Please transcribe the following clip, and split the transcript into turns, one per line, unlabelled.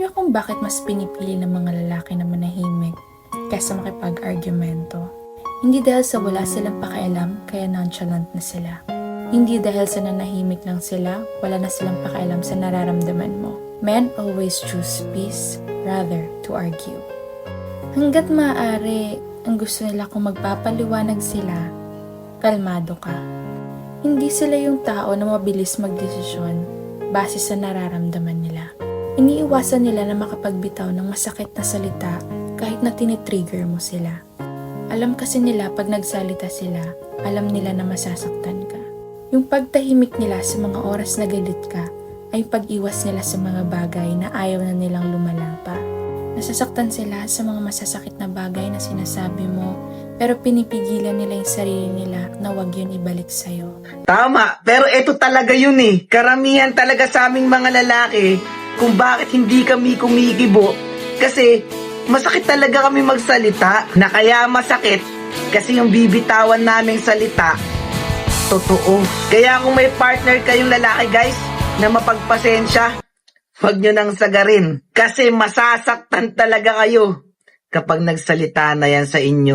niyo kung bakit mas pinipili ng mga lalaki na manahimik kaysa makipag-argumento? Hindi dahil sa wala silang pakialam kaya nonchalant na sila. Hindi dahil sa nanahimik lang sila, wala na silang pakialam sa nararamdaman mo. Men always choose peace rather to argue. Hanggat maaari, ang gusto nila kung magpapaliwanag sila, kalmado ka. Hindi sila yung tao na mabilis magdesisyon base sa nararamdaman nila. Iniiwasan nila na makapagbitaw ng masakit na salita kahit na tinitrigger mo sila. Alam kasi nila pag nagsalita sila, alam nila na masasaktan ka. Yung pagtahimik nila sa mga oras na galit ka ay pag-iwas nila sa mga bagay na ayaw na nilang lumala pa. Nasasaktan sila sa mga masasakit na bagay na sinasabi mo, pero pinipigilan nila yung sarili nila na wag yun ibalik sa'yo.
Tama, pero ito talaga yun eh. Karamihan talaga sa aming mga lalaki kung bakit hindi kami kumikibo. Kasi masakit talaga kami magsalita. Na kaya masakit kasi yung bibitawan naming salita, totoo. Kaya kung may partner kayong lalaki guys, na mapagpasensya, huwag nyo nang sagarin. Kasi masasaktan talaga kayo kapag nagsalita na yan sa inyo.